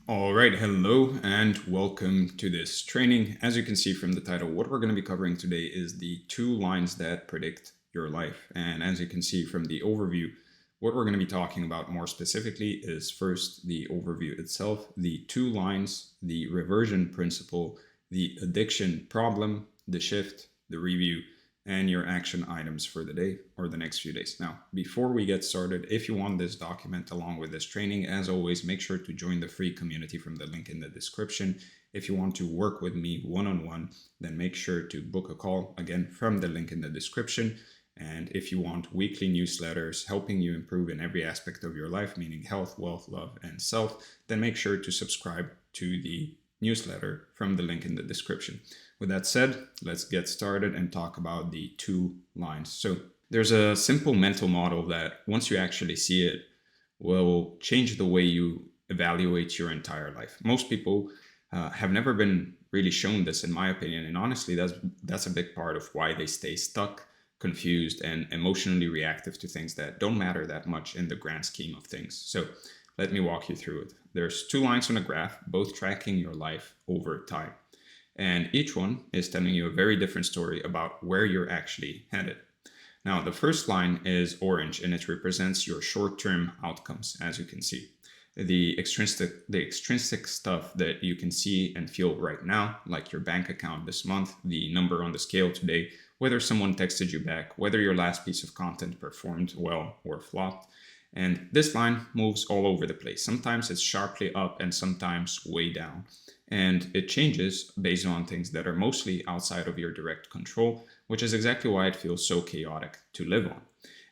All right, hello and welcome to this training. As you can see from the title, what we're going to be covering today is the 2 lines that predict your life. And as you can see from the overview, what we're going to be talking about more specifically is first the overview itself, the 2 lines, the reversion principle, the addiction problem, the shift, the review, and your action items for the day or the next few days. Now, before we get started, if you want this document along with this training, as always, make sure to join the free community from the link in the description. If you want to work with me one-on-one, then make sure to book a call, again, from the link in the description. And if you want weekly newsletters helping you improve in every aspect of your life, meaning health, wealth, love, and self, then make sure to subscribe to the newsletter from the link in the description. With that said, let's get started and talk about the 2 lines. So there's a simple mental model that once you actually see it will change the way you evaluate your entire life. Most people have never been really shown this, in my opinion, and honestly, that's a big part of why they stay stuck, confused, and emotionally reactive to things that don't matter that much in the grand scheme of things. So let me walk you through it. There's 2 lines on a graph, both tracking your life over time. And each one is telling you a very different story about where you're actually headed. Now, the first line is orange, and it represents your short-term outcomes, as you can see. The extrinsic stuff that you can see and feel right now, like your bank account this month, the number on the scale today, whether someone texted you back, whether your last piece of content performed well or flopped. And this line moves all over the place. Sometimes it's sharply up and sometimes way down. And it changes based on things that are mostly outside of your direct control, which is exactly why it feels so chaotic to live on.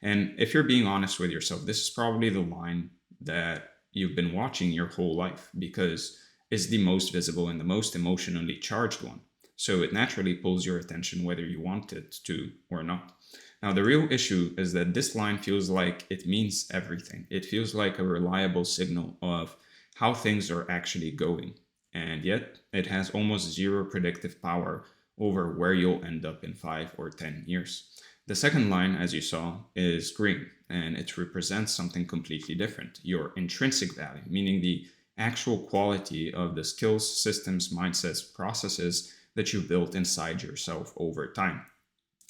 And if you're being honest with yourself, this is probably the line that you've been watching your whole life because it's the most visible and the most emotionally charged one. So it naturally pulls your attention whether you want it to or not. Now, the real issue is that this line feels like it means everything. It feels like a reliable signal of how things are actually going. And yet, it has almost zero predictive power over where you'll end up in 5 or 10 years. The second line, as you saw, is green, and it represents something completely different, your intrinsic value, meaning the actual quality of the skills, systems, mindsets, processes that you've built inside yourself over time.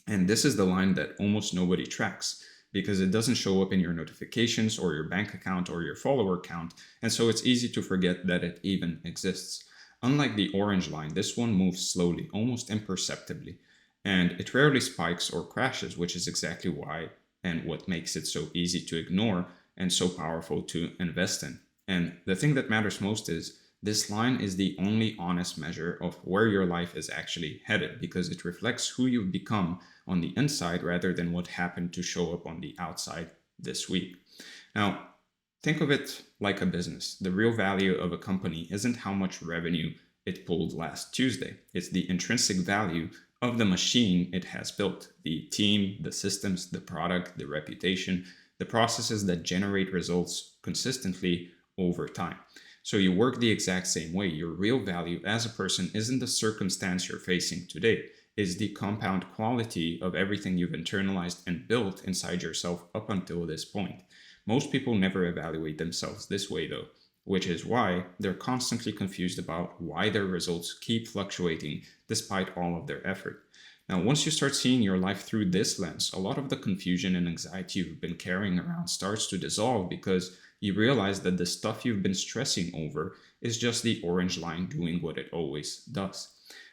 And this is the line that almost nobody tracks because it doesn't show up in your notifications or your bank account or your follower count, and so it's easy to forget that it even exists. Unlike the orange line, this one moves slowly, almost imperceptibly, and it rarely spikes or crashes, which is exactly why and what makes it so easy to ignore and so powerful to invest in. And the thing that matters most is this line is the only honest measure of where your life is actually headed because it reflects who you've become on the inside rather than what happened to show up on the outside this week. Now, think of it like a business. The real value of a company isn't how much revenue it pulled last Tuesday. It's the intrinsic value of the machine it has built, the team, the systems, the product, the reputation, the processes that generate results consistently over time. So you work the exact same way. Your real value as a person isn't the circumstance you're facing today. It's the compound quality of everything you've internalized and built inside yourself up until this point. Most people never evaluate themselves this way though, which is why they're constantly confused about why their results keep fluctuating despite all of their effort. Now, once you start seeing your life through this lens, a lot of the confusion and anxiety you've been carrying around starts to dissolve because you realize that the stuff you've been stressing over is just the orange line doing what it always does.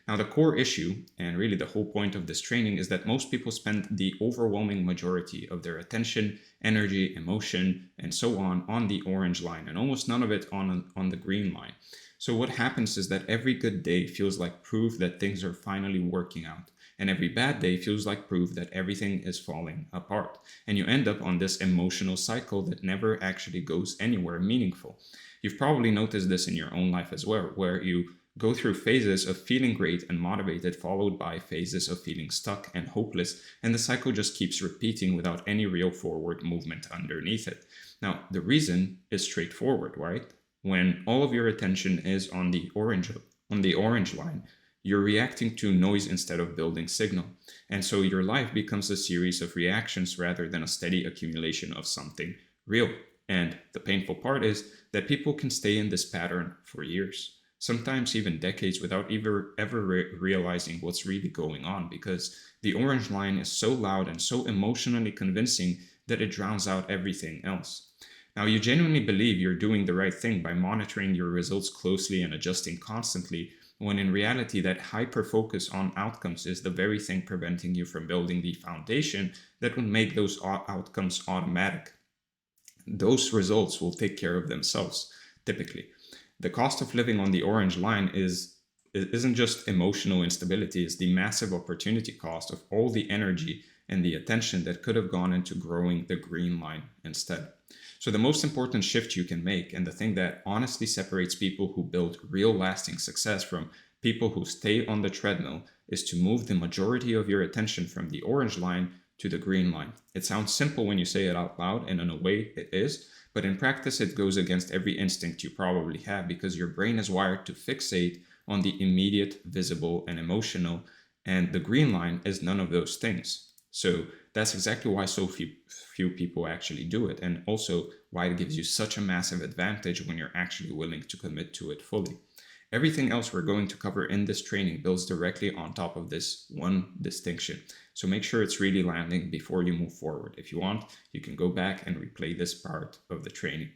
Now, the core issue, and really the whole point of this training, is that most people spend the overwhelming majority of their attention, energy, emotion, and so on the orange line, and almost none of it on the green line. So what happens is that every good day feels like proof that things are finally working out. And every bad day feels like proof that everything is falling apart. And you end up on this emotional cycle that never actually goes anywhere meaningful. You've probably noticed this in your own life as well, where you go through phases of feeling great and motivated, followed by phases of feeling stuck and hopeless, and the cycle just keeps repeating without any real forward movement underneath it. Now, the reason is straightforward, right? When all of your attention is on the orange line, you're reacting to noise instead of building signal. And so your life becomes a series of reactions rather than a steady accumulation of something real. And the painful part is that people can stay in this pattern for years, sometimes even decades, without ever realizing what's really going on, because the orange line is so loud and so emotionally convincing that it drowns out everything else. Now, you genuinely believe you're doing the right thing by monitoring your results closely and adjusting constantly, when in reality, that hyper focus on outcomes is the very thing preventing you from building the foundation that would make those outcomes automatic. Those results will take care of themselves, typically. The cost of living on the orange line isn't just emotional instability, it's the massive opportunity cost of all the energy and the attention that could have gone into growing the green line instead. So the most important shift you can make, and the thing that honestly separates people who build real lasting success from people who stay on the treadmill, is to move the majority of your attention from the orange line to the green line. It sounds simple when you say it out loud, and in a way it is, but in practice it goes against every instinct you probably have, because your brain is wired to fixate on the immediate, visible, and emotional, and the green line is none of those things. So that's exactly why so few people actually do it, and also why it gives you such a massive advantage when you're actually willing to commit to it fully. Everything else we're going to cover in this training builds directly on top of this one distinction. So make sure it's really landing before you move forward. If you want, you can go back and replay this part of the training.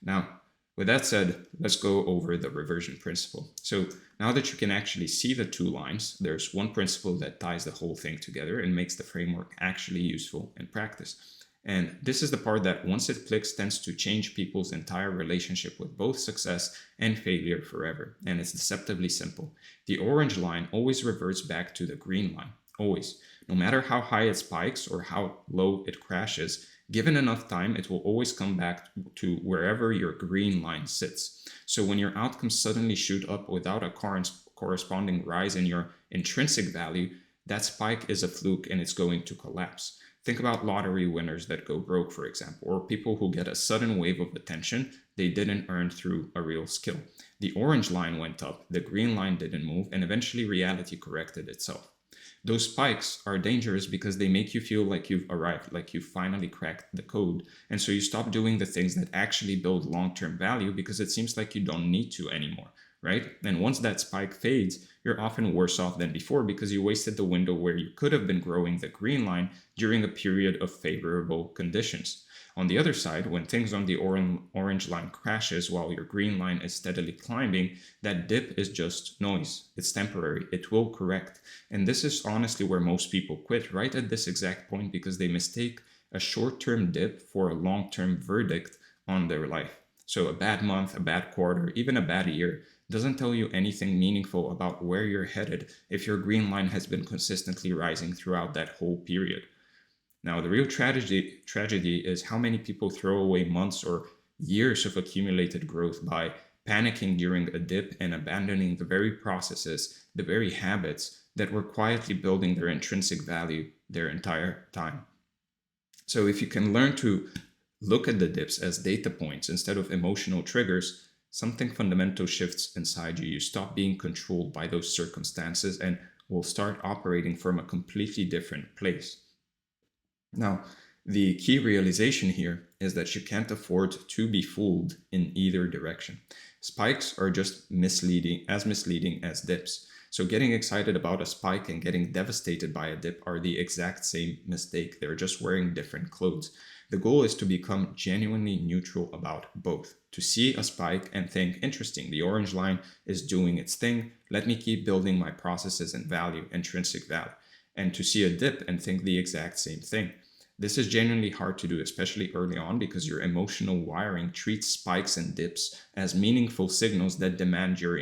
Now, with that said, let's go over the reversion principle. So now that you can actually see the two lines, there's one principle that ties the whole thing together and makes the framework actually useful in practice. And this is the part that, once it clicks, tends to change people's entire relationship with both success and failure forever. And it's deceptively simple. The orange line always reverts back to the green line. Always. No matter how high it spikes or how low it crashes, given enough time, it will always come back to wherever your green line sits. So when your outcomes suddenly shoot up without a corresponding rise in your intrinsic value, that spike is a fluke and it's going to collapse. Think about lottery winners that go broke, for example, or people who get a sudden wave of attention they didn't earn through a real skill. The orange line went up, the green line didn't move, and eventually reality corrected itself. Those spikes are dangerous because they make you feel like you've arrived, like you've finally cracked the code. And so you stop doing the things that actually build long-term value because it seems like you don't need to anymore, right? And once that spike fades, you're often worse off than before because you wasted the window where you could have been growing the green line during a period of favorable conditions. On the other side, when things on the orange line crashes while your green line is steadily climbing, that dip is just noise. It's temporary. It will correct. And this is honestly where most people quit, right at this exact point, because they mistake a short-term dip for a long-term verdict on their life. So a bad month, a bad quarter, even a bad year doesn't tell you anything meaningful about where you're headed if your green line has been consistently rising throughout that whole period. Now, the real tragedy is how many people throw away months or years of accumulated growth by panicking during a dip and abandoning the very processes, the very habits that were quietly building their intrinsic value their entire time. So if you can learn to look at the dips as data points instead of emotional triggers, something fundamental shifts inside you. You stop being controlled by those circumstances and will start operating from a completely different place. Now, the key realization here is that you can't afford to be fooled in either direction. Spikes are just misleading as dips. So getting excited about a spike and getting devastated by a dip are the exact same mistake. They're just wearing different clothes. The goal is to become genuinely neutral about both. To see a spike and think, interesting, the orange line is doing its thing. Let me keep building my processes and value, intrinsic value. And to see a dip and think the exact same thing. This is genuinely hard to do, especially early on, because your emotional wiring treats spikes and dips as meaningful signals that demand your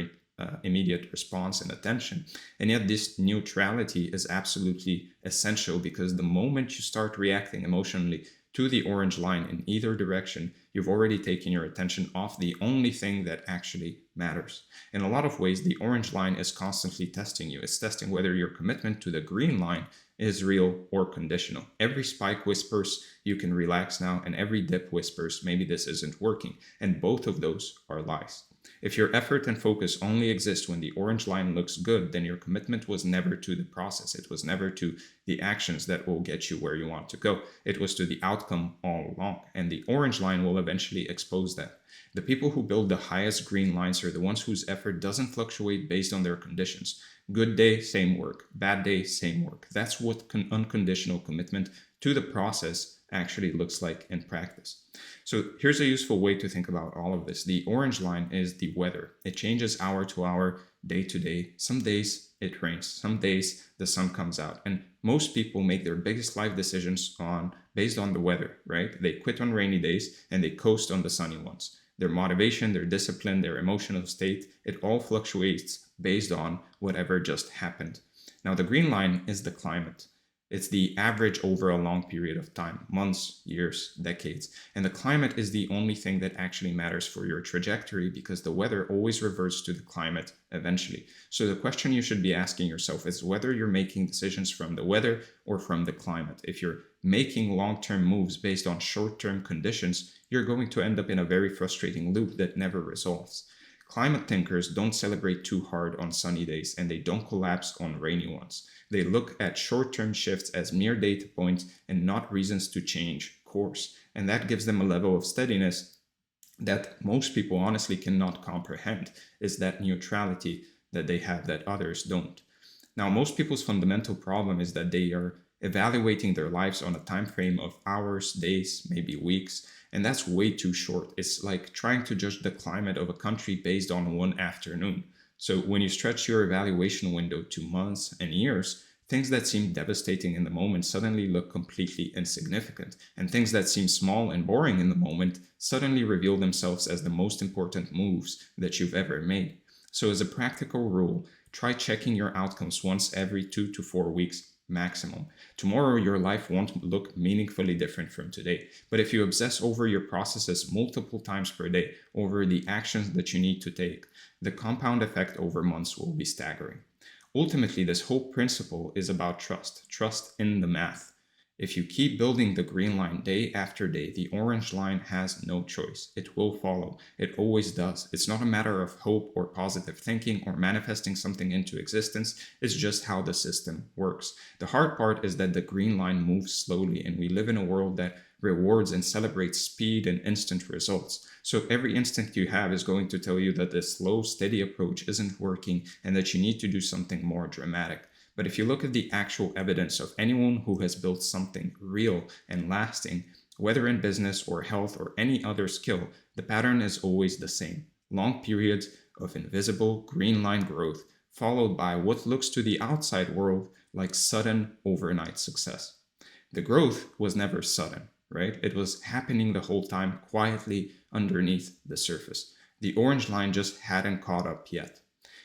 immediate response and attention. And yet this neutrality is absolutely essential, because the moment you start reacting emotionally to the orange line in either direction, you've already taken your attention off the only thing that actually matters. In a lot of ways, the orange line is constantly testing you. It's testing whether your commitment to the green line is real or conditional. Every spike whispers, you can relax now, and every dip whispers, maybe this isn't working. And both of those are lies. If your effort and focus only exist when the orange line looks good, then your commitment was never to the process. It was never to the actions that will get you where you want to go. It was to the outcome all along. And the orange line will eventually expose that. The people who build the highest green lines are the ones whose effort doesn't fluctuate based on their conditions. Good day, same work. Bad day, same work. That's what unconditional commitment to the process actually looks like in practice. So here's a useful way to think about all of this. The orange line is the weather. It changes hour to hour, day to day. Some days it rains. Some days the sun comes out. And most people make their biggest life decisions based on the weather, right? They quit on rainy days and they coast on the sunny ones. Their motivation, their discipline, their emotional state, it all fluctuates based on whatever just happened. Now, the green line is the climate. It's the average over a long period of time, months, years, decades. And the climate is the only thing that actually matters for your trajectory because the weather always reverts to the climate eventually. So the question you should be asking yourself is whether you're making decisions from the weather or from the climate. If you're making long-term moves based on short-term conditions, you're going to end up in a very frustrating loop that never resolves. Climate thinkers don't celebrate too hard on sunny days and they don't collapse on rainy ones. They look at short-term shifts as mere data points and not reasons to change course. And that gives them a level of steadiness that most people honestly cannot comprehend, is that neutrality that they have that others don't. Now, most people's fundamental problem is that they are evaluating their lives on a time frame of hours, days, maybe weeks, and that's way too short. It's like trying to judge the climate of a country based on one afternoon. So when you stretch your evaluation window to months and years, things that seem devastating in the moment suddenly look completely insignificant, and things that seem small and boring in the moment suddenly reveal themselves as the most important moves that you've ever made. So as a practical rule, try checking your outcomes once every 2 to 4 weeks maximum. Tomorrow, your life won't look meaningfully different from today. But if you obsess over your processes multiple times per day, over the actions that you need to take, the compound effect over months will be staggering. Ultimately, this whole principle is about trust in the math. If you keep building the green line day after day, the orange line has no choice. It will follow. It always does. It's not a matter of hope or positive thinking or manifesting something into existence. It's just how the system works. The hard part is that the green line moves slowly, and we live in a world that rewards and celebrates speed and instant results. So every instinct you have is going to tell you that this slow, steady approach isn't working and that you need to do something more dramatic. But if you look at the actual evidence of anyone who has built something real and lasting, whether in business or health or any other skill, the pattern is always the same. Long periods of invisible green line growth, followed by what looks to the outside world like sudden overnight success. The growth was never sudden, right? It was happening the whole time quietly underneath the surface. The orange line just hadn't caught up yet.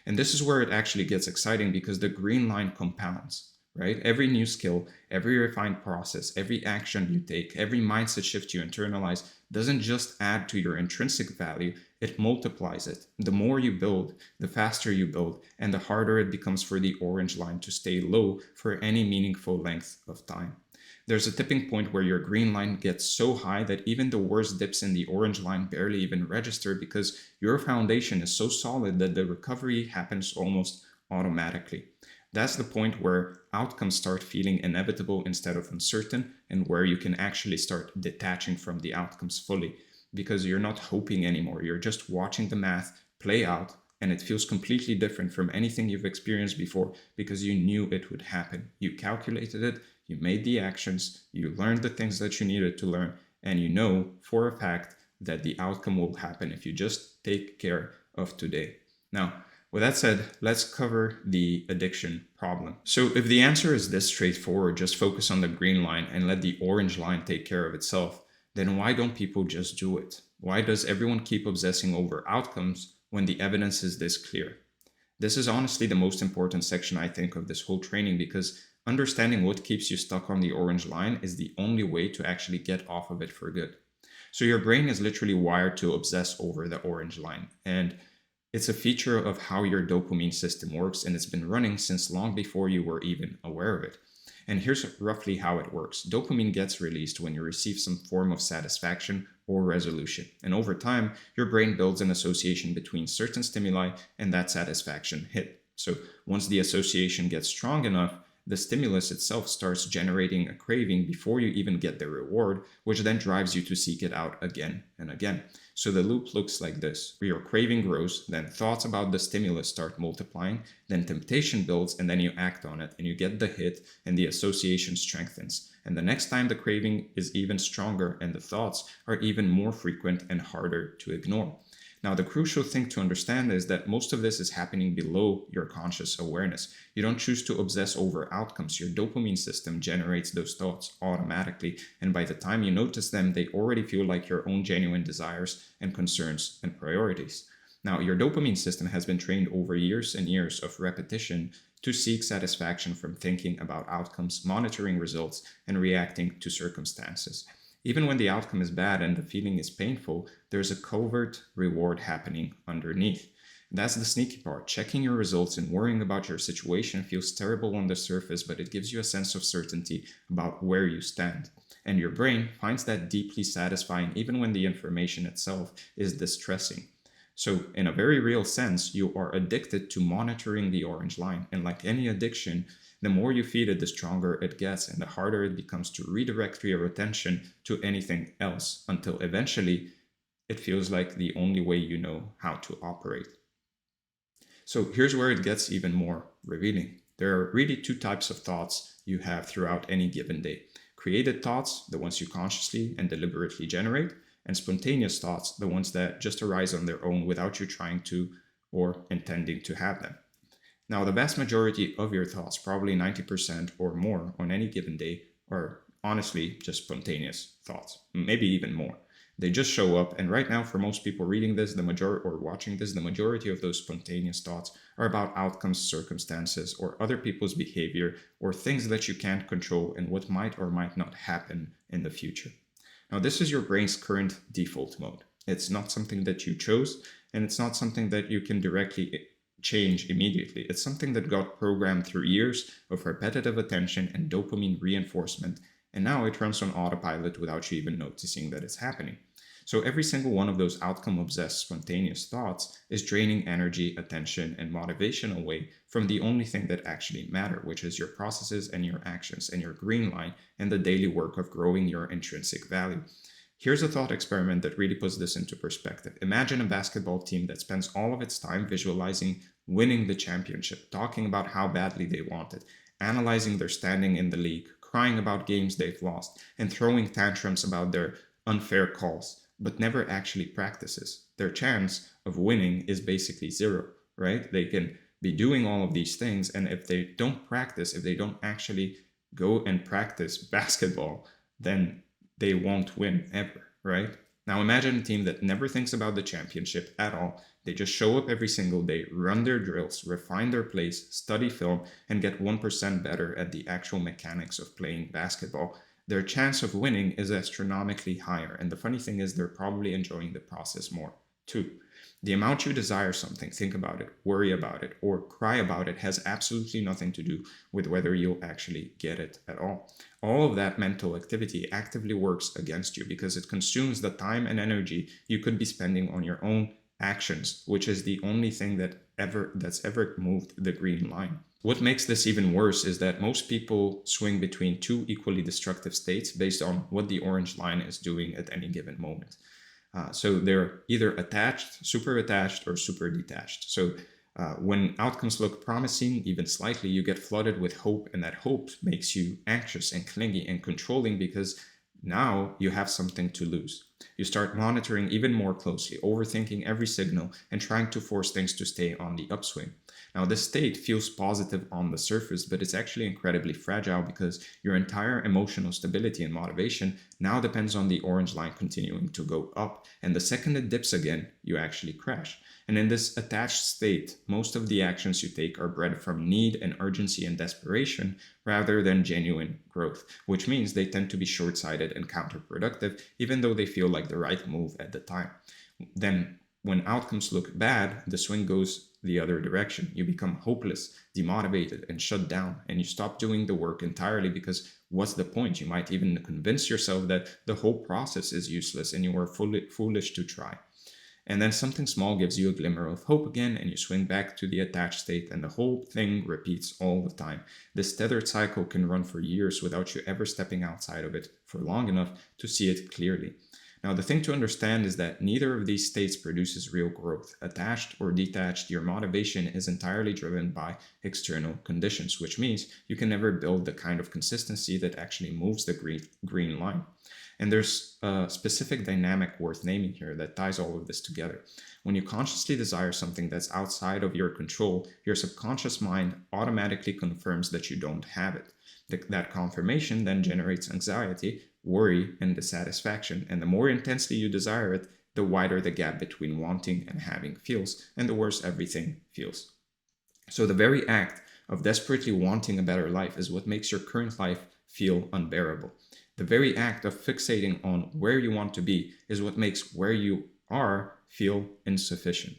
And this is where it actually gets exciting because the green line compounds, right? Every new skill, every refined process, every action you take, every mindset shift you internalize doesn't just add to your intrinsic value, it multiplies it. The more you build, the faster you build, and the harder it becomes for the orange line to stay low for any meaningful length of time. There's a tipping point where your green line gets so high that even the worst dips in the orange line barely even register because your foundation is so solid that the recovery happens almost automatically. That's the point where outcomes start feeling inevitable instead of uncertain, and where you can actually start detaching from the outcomes fully because you're not hoping anymore. You're just watching the math play out, and it feels completely different from anything you've experienced before because you knew it would happen. You calculated it. You made the actions, you learned the things that you needed to learn, and you know for a fact that the outcome will happen if you just take care of today. Now, with that said, let's cover the addiction problem. So if the answer is this straightforward, just focus on the green line and let the orange line take care of itself, then why don't people just do it? Why does everyone keep obsessing over outcomes when the evidence is this clear? This is honestly the most important section, I think, of this whole training because understanding what keeps you stuck on the orange line is the only way to actually get off of it for good. So your brain is literally wired to obsess over the orange line, and it's a feature of how your dopamine system works, and it's been running since long before you were even aware of it. And here's roughly how it works. Dopamine gets released when you receive some form of satisfaction or resolution. And over time, your brain builds an association between certain stimuli and that satisfaction hit. So once the association gets strong enough, the stimulus itself starts generating a craving before you even get the reward, which then drives you to seek it out again and again. So the loop looks like this. Your craving grows, then thoughts about the stimulus start multiplying, then temptation builds, and then you act on it, and you get the hit, and the association strengthens. And the next time the craving is even stronger, and the thoughts are even more frequent and harder to ignore. Now, the crucial thing to understand is that most of this is happening below your conscious awareness. You don't choose to obsess over outcomes. Your dopamine system generates those thoughts automatically, and by the time you notice them, they already feel like your own genuine desires and concerns and priorities. Now, your dopamine system has been trained over years and years of repetition to seek satisfaction from thinking about outcomes, monitoring results, and reacting to circumstances. Even when the outcome is bad and the feeling is painful, there's a covert reward happening underneath. That's the sneaky part. Checking your results and worrying about your situation feels terrible on the surface, but it gives you a sense of certainty about where you stand. And your brain finds that deeply satisfying even when the information itself is distressing. So in a very real sense, you are addicted to monitoring the orange line. And like any addiction, the more you feed it, the stronger it gets, and the harder it becomes to redirect your attention to anything else until eventually it feels like the only way you know how to operate. So here's where it gets even more revealing. There are really two types of thoughts you have throughout any given day. Created thoughts, the ones you consciously and deliberately generate, and spontaneous thoughts, the ones that just arise on their own without you trying to or intending to have them. Now, the vast majority of your thoughts, probably 90% or more on any given day, are honestly just spontaneous thoughts, maybe even more. They just show up, and right now, for most people reading this, or watching this, the majority of those spontaneous thoughts are about outcomes, circumstances, or other people's behavior, or things that you can't control and what might or might not happen in the future. Now, this is your brain's current default mode. It's not something that you chose, and it's not something that you can directly change immediately. It's something that got programmed through years of repetitive attention and dopamine reinforcement, and now it runs on autopilot without you even noticing that it's happening. So every single one of those outcome-obsessed spontaneous thoughts is draining energy, attention, and motivation away from the only thing that actually matter, which is your processes and your actions and your green line and the daily work of growing your intrinsic value. Here's a thought experiment that really puts this into perspective. Imagine a basketball team that spends all of its time visualizing winning the championship, talking about how badly they want it, analyzing their standing in the league, crying about games they've lost, and throwing tantrums about their unfair calls, but never actually practices. Their chance of winning is basically zero, right? They can be doing all of these things, and if they don't practice, if they don't actually go and practice basketball, then they won't win ever, right? Now imagine a team that never thinks about the championship at all. They just show up every single day, run their drills, refine their plays, study film, and get 1% better at the actual mechanics of playing basketball. Their chance of winning is astronomically higher. And the funny thing is they're probably enjoying the process more too. The amount you desire something, think about it, worry about it, or cry about it has absolutely nothing to do with whether you'll actually get it at all. All of that mental activity actively works against you because it consumes the time and energy you could be spending on your own actions, which is the only thing that's ever moved the green line. What makes this even worse is that most people swing between two equally destructive states based on what the orange line is doing at any given moment. So they're either attached, super attached, or super detached. So when outcomes look promising, even slightly, you get flooded with hope, and that hope makes you anxious and clingy and controlling because now you have something to lose. You start monitoring even more closely, overthinking every signal, and trying to force things to stay on the upswing. Now, this state feels positive on the surface, but it's actually incredibly fragile because your entire emotional stability and motivation now depends on the orange line continuing to go up. And the second it dips again, you actually crash. And in this attached state, most of the actions you take are bred from need and urgency and desperation rather than genuine growth, which means they tend to be short-sighted and counterproductive, even though they feel like the right move at the time. Then when outcomes look bad, the swing goes the other direction. You become hopeless, demotivated, and shut down, and you stop doing the work entirely because what's the point? You might even convince yourself that the whole process is useless and you are foolish to try. And then something small gives you a glimmer of hope again, and you swing back to the attached state, and the whole thing repeats all the time. This tethered cycle can run for years without you ever stepping outside of it for long enough to see it clearly. Now, the thing to understand is that neither of these states produces real growth. Attached or detached, your motivation is entirely driven by external conditions, which means you can never build the kind of consistency that actually moves the green line. And there's a specific dynamic worth naming here that ties all of this together. When you consciously desire something that's outside of your control, your subconscious mind automatically confirms that you don't have it. That confirmation then generates anxiety, worry, and dissatisfaction. And the more intensely you desire it, the wider the gap between wanting and having feels, and the worse everything feels. So the very act of desperately wanting a better life is what makes your current life feel unbearable. The very act of fixating on where you want to be is what makes where you are feel insufficient.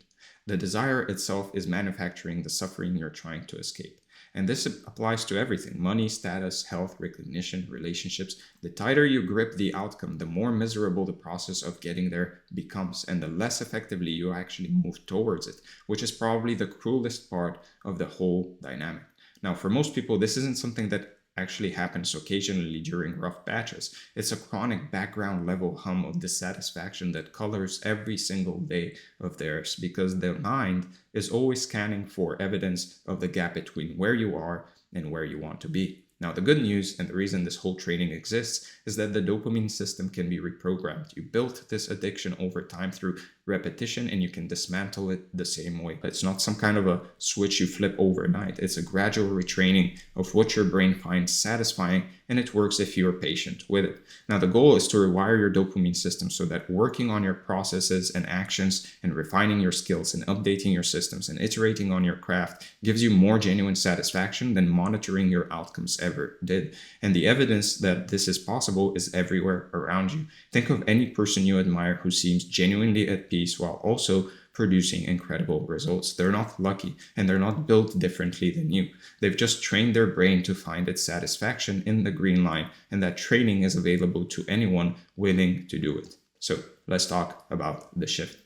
The desire itself is manufacturing the suffering you're trying to escape. And this applies to everything: money, status, health, recognition, relationships. The tighter you grip the outcome, the more miserable the process of getting there becomes, and the less effectively you actually move towards it, which is probably the cruelest part of the whole dynamic. Now, for most people, this isn't something that actually happens occasionally during rough patches. It's a chronic background level hum of dissatisfaction that colors every single day of theirs, because the mind is always scanning for evidence of the gap between where you are and where you want to be. Now, the good news, and the reason this whole training exists, is that the dopamine system can be reprogrammed. You built this addiction over time through repetition, and you can dismantle it the same way. It's not some kind of a switch you flip overnight. It's a gradual retraining of what your brain finds satisfying, and it works if you're patient with it. Now, the goal is to rewire your dopamine system so that working on your processes and actions and refining your skills and updating your systems and iterating on your craft gives you more genuine satisfaction than monitoring your outcomes ever did. And the evidence that this is possible is everywhere around you. Think of any person you admire who seems genuinely at peace while also producing incredible results. They're not lucky, and they're not built differently than you. They've just trained their brain to find its satisfaction in the green line, and that training is available to anyone willing to do it. So let's talk about the shift.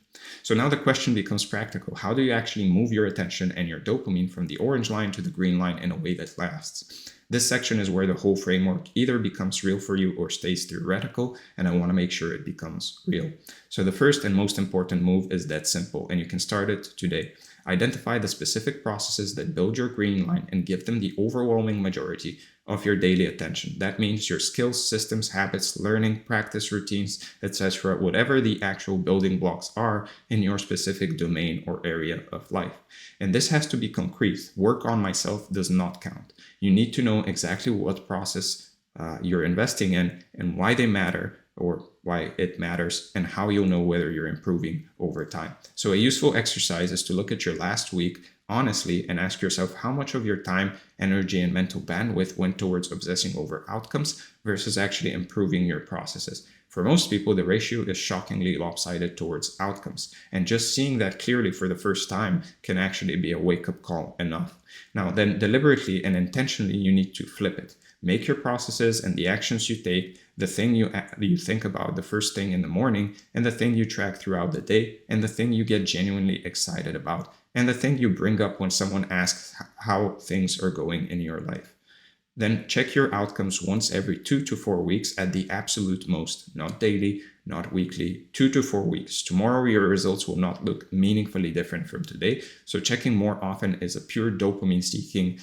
So now the question becomes practical. How do you actually move your attention and your dopamine from the orange line to the green line in a way that lasts? This section is where the whole framework either becomes real for you or stays theoretical, and I want to make sure it becomes real. So the first and most important move is that simple, and you can start it today. Identify the specific processes that build your green line and give them the overwhelming majority of your daily attention. That means your skills, systems, habits, learning, practice, routines, etc., whatever the actual building blocks are in your specific domain or area of life. And this has to be concrete. Work on myself does not count. You need to know exactly what process you're investing in and why they matter, or why it matters, and how you'll know whether you're improving over time. So a useful exercise is to look at your last week honestly and ask yourself how much of your time, energy, and mental bandwidth went towards obsessing over outcomes versus actually improving your processes. For most people, the ratio is shockingly lopsided towards outcomes, and just seeing that clearly for the first time can actually be a wake-up call enough. Now, then deliberately and intentionally, you need to flip it. Make your processes and the actions you take the thing you think about the first thing in the morning, and the thing you track throughout the day, and the thing you get genuinely excited about, and the thing you bring up when someone asks how things are going in your life. Then check your outcomes once every 2 to 4 weeks at the absolute most, not daily, not weekly, 2 to 4 weeks. Tomorrow, your results will not look meaningfully different from today. So checking more often is a pure dopamine seeking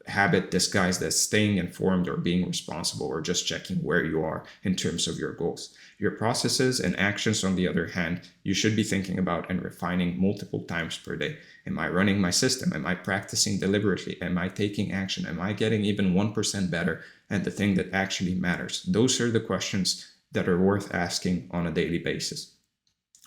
habit disguised as staying informed or being responsible, or just checking where you are in terms of your goals. Your processes and actions, on the other hand, you should be thinking about and refining multiple times per day. Am I running my system? Am I practicing deliberately? Am I taking action? Am I getting even 1% better at the thing that actually matters? Those are the questions that are worth asking on a daily basis.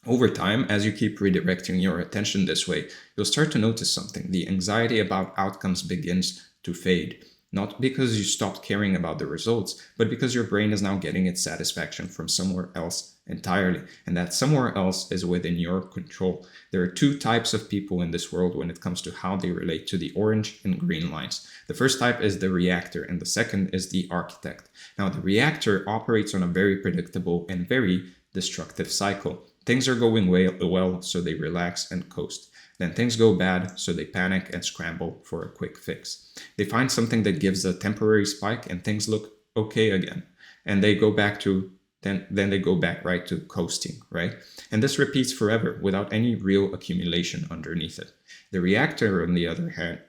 Over time, as you keep redirecting your attention this way, you'll start to notice something. The anxiety about outcomes begins to fade. Not because you stopped caring about the results, but because your brain is now getting its satisfaction from somewhere else entirely. And that somewhere else is within your control. There are two types of people in this world when it comes to how they relate to the orange and green lines. The first type is the reactor, and the second is the architect. Now, the reactor operates on a very predictable and very destructive cycle. Things are going well, so they relax and coast. Then things go bad, so they panic and scramble for a quick fix. They find something that gives a temporary spike and things look okay again. And they go back to then they go back right to coasting, right? And this repeats forever without any real accumulation underneath it. The reactor, on the other hand,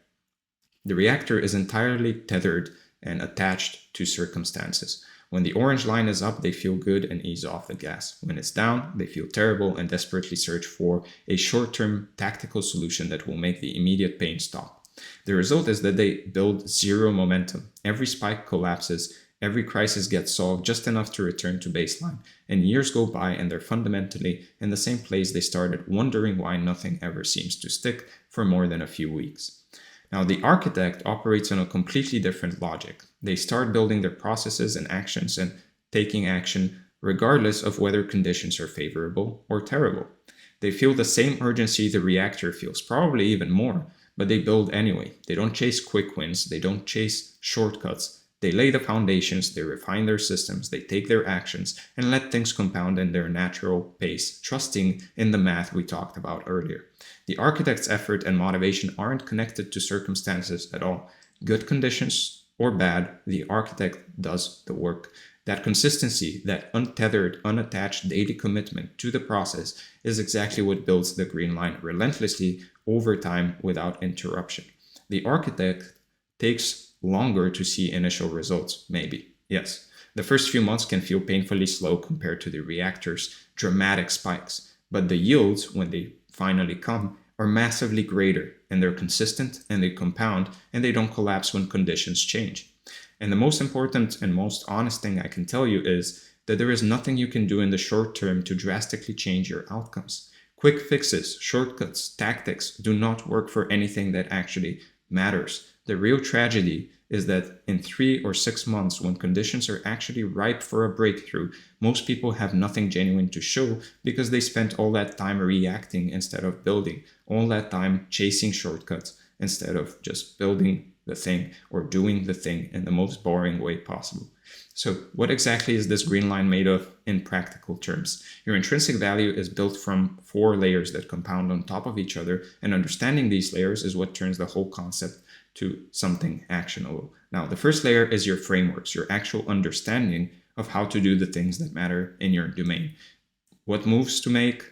the reactor is entirely tethered and attached to circumstances. When the orange line is up, they feel good and ease off the gas. When it's down, they feel terrible and desperately search for a short-term tactical solution that will make the immediate pain stop. The result is that they build zero momentum. Every spike collapses. Every crisis gets solved just enough to return to baseline, and years go by and they're fundamentally in the same place they started, wondering why nothing ever seems to stick for more than a few weeks. Now, the architect operates on a completely different logic. They start building their processes and actions and taking action regardless of whether conditions are favorable or terrible. They feel the same urgency the reactor feels, probably even more, but they build anyway. They don't chase quick wins, they don't chase shortcuts. They lay the foundations, they refine their systems, they take their actions, and let things compound in their natural pace, trusting in the math we talked about earlier. The architect's effort and motivation aren't connected to circumstances at all. Good conditions or bad, the architect does the work. That consistency, that untethered, unattached daily commitment to the process is exactly what builds the green line relentlessly over time without interruption. The architect takes longer to see initial results, maybe. Yes, the first few months can feel painfully slow compared to the reactor's dramatic spikes, but the yields, when they finally come, are massively greater, and they're consistent, and they compound, and they don't collapse when conditions change. And the most important and most honest thing I can tell you is that there is nothing you can do in the short term to drastically change your outcomes. Quick fixes, shortcuts, tactics do not work for anything that actually matters. The real tragedy is that in 3 or 6 months, when conditions are actually ripe for a breakthrough, most people have nothing genuine to show because they spent all that time reacting instead of building, all that time chasing shortcuts instead of just building the thing or doing the thing in the most boring way possible. So what exactly is this green line made of in practical terms? Your intrinsic value is built from 4 layers that compound on top of each other, and understanding these layers is what turns the whole concept to something actionable. Now, the first layer is your frameworks, your actual understanding of how to do the things that matter in your domain. What moves to make,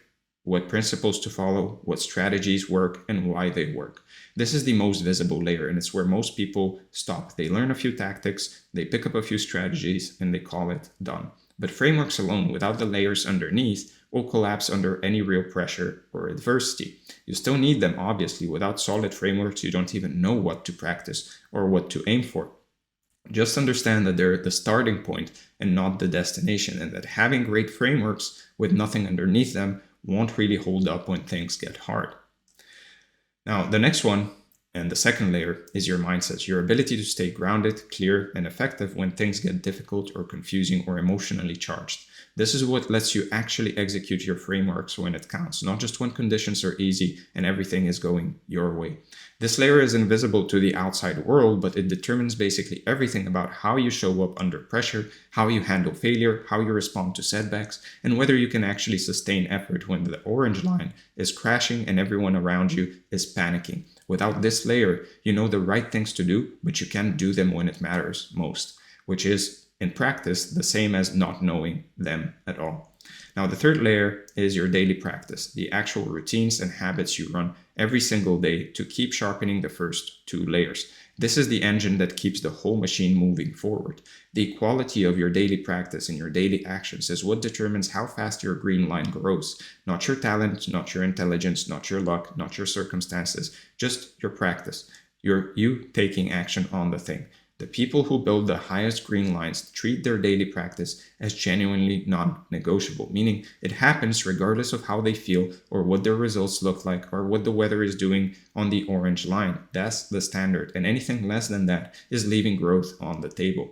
what principles to follow, what strategies work, and why they work. This is the most visible layer, and it's where most people stop. They learn a few tactics, they pick up a few strategies, and they call it done. But frameworks alone, without the layers underneath, will collapse under any real pressure or adversity. You still need them, obviously. Without solid frameworks, you don't even know what to practice or what to aim for. Just understand that they're the starting point and not the destination, and that having great frameworks with nothing underneath them won't really hold up when things get hard. Now, the next one, and the second layer, is your mindset, your ability to stay grounded, clear, and effective when things get difficult or confusing or emotionally charged. This is what lets you actually execute your frameworks when it counts, not just when conditions are easy and everything is going your way. This layer is invisible to the outside world, but it determines basically everything about how you show up under pressure, how you handle failure, how you respond to setbacks, and whether you can actually sustain effort when the orange line is crashing and everyone around you is panicking. Without this layer, you know the right things to do, but you can't do them when it matters most, which is in practice the same as not knowing them at all. Now, the third layer is your daily practice, the actual routines and habits you run every single day to keep sharpening the first 2 layers. This is the engine that keeps the whole machine moving forward. The quality of your daily practice and your daily actions is what determines how fast your green line grows. Not your talent, not your intelligence, not your luck, not your circumstances, just your practice. You taking action on the thing. The people who build the highest green lines treat their daily practice as genuinely non-negotiable, meaning it happens regardless of how they feel or what their results look like or what the weather is doing on the orange line. That's the standard, and anything less than that is leaving growth on the table.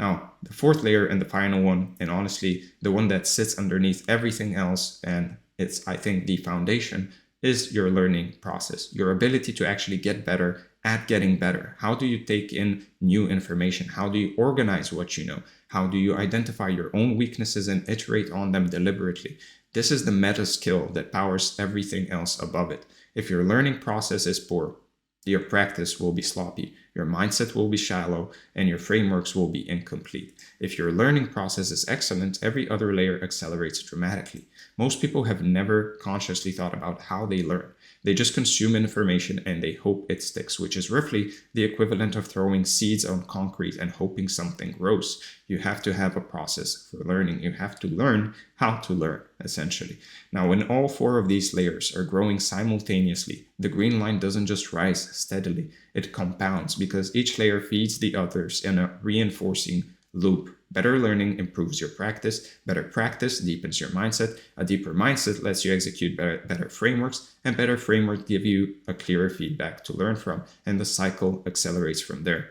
Now, the fourth layer and the final one, and honestly, the one that sits underneath everything else, and it's, I think, the foundation, is your learning process, your ability to actually get better at getting better. How do you take in new information? How do you organize what you know? How do you identify your own weaknesses and iterate on them deliberately? This is the meta skill that powers everything else above it. If your learning process is poor, your practice will be sloppy, your mindset will be shallow, and your frameworks will be incomplete. If your learning process is excellent, every other layer accelerates dramatically. Most people have never consciously thought about how they learn. They just consume information and they hope it sticks, which is roughly the equivalent of throwing seeds on concrete and hoping something grows. You have to have a process for learning. You have to learn how to learn, essentially. Now, when all four of these layers are growing simultaneously, the green line doesn't just rise steadily, it compounds because each layer feeds the others in a reinforcing loop. Better learning improves your practice. Better practice deepens your mindset. A deeper mindset lets you execute better frameworks, and better frameworks give you a clearer feedback to learn from, and the cycle accelerates from there.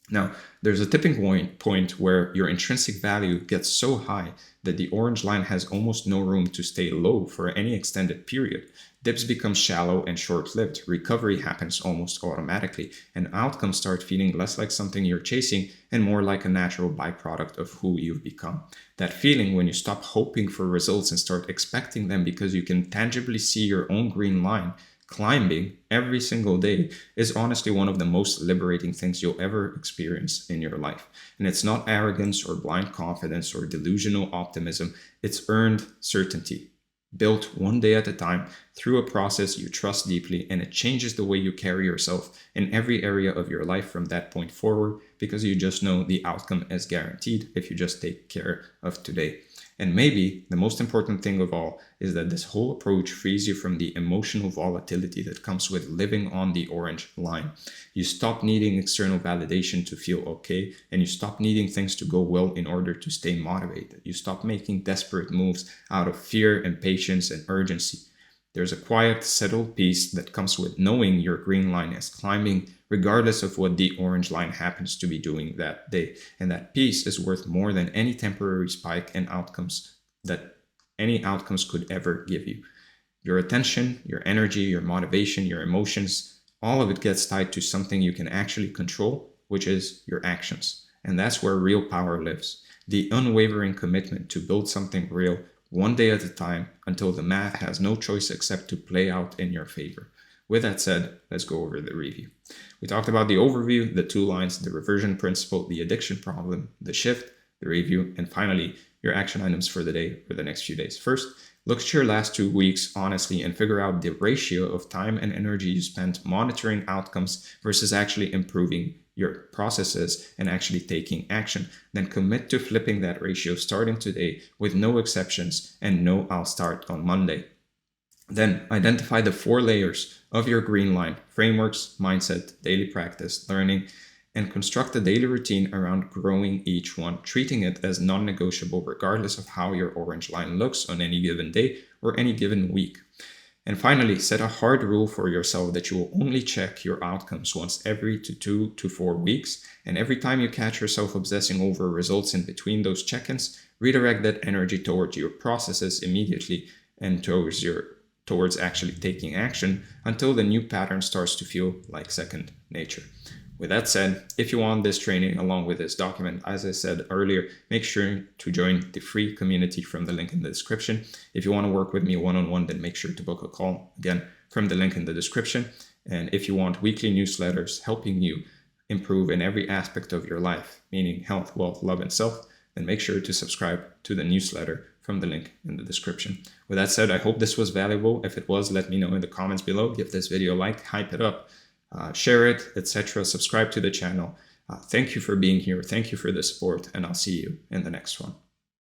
Now, there's a tipping point where your intrinsic value gets so high that the orange line has almost no room to stay low for any extended period. Dips become shallow and short-lived. Recovery happens almost automatically, and outcomes start feeling less like something you're chasing and more like a natural byproduct of who you've become. That feeling when you stop hoping for results and start expecting them because you can tangibly see your own green line climbing every single day is honestly one of the most liberating things you'll ever experience in your life. And it's not arrogance or blind confidence or delusional optimism. It's earned certainty, built one day at a time through a process you trust deeply, and it changes the way you carry yourself in every area of your life from that point forward, because you just know the outcome is guaranteed if you just take care of today. And maybe the most important thing of all is that this whole approach frees you from the emotional volatility that comes with living on the orange line. You stop needing external validation to feel okay, and you stop needing things to go well in order to stay motivated. You stop making desperate moves out of fear, impatience, and urgency. There's a quiet, settled peace that comes with knowing your green line is climbing, regardless of what the orange line happens to be doing that day. And that peace is worth more than any temporary spike in outcomes that any outcomes could ever give you. Your attention, your energy, your motivation, your emotions, all of it gets tied to something you can actually control, which is your actions. And that's where real power lives. The unwavering commitment to build something real one day at a time until the math has no choice except to play out in your favor. With that said, let's go over the review. We talked about the overview, the 2 lines, the reversion principle, the addiction problem, the shift, the review, and finally, your action items for the day or the next few days. First, look at your last 2 weeks honestly and figure out the ratio of time and energy you spent monitoring outcomes versus actually improving your processes and actually taking action. Then commit to flipping that ratio starting today with no exceptions and no "I'll start on Monday." Then identify the 4 layers of your green line: frameworks, mindset, daily practice, learning, and construct a daily routine around growing each one, treating it as non-negotiable regardless of how your orange line looks on any given day or any given week. And finally, set a hard rule for yourself that you will only check your outcomes once every 2 to 4 weeks. And every time you catch yourself obsessing over results in between those check-ins, redirect that energy towards your processes immediately and towards actually taking action until the new pattern starts to feel like second nature. With that said, if you want this training along with this document, as I said earlier, make sure to join the free community from the link in the description. If you want to work with me one-on-one, then make sure to book a call, again, from the link in the description. And if you want weekly newsletters helping you improve in every aspect of your life, meaning health, wealth, love, and self, then make sure to subscribe to the newsletter from the link in the description. With that said, I hope this was valuable. If it was, let me know in the comments below. Give this video a like, hype it up. Share it, etc. Subscribe to the channel. Thank you for being here. Thank you for the support, and I'll see you in the next one.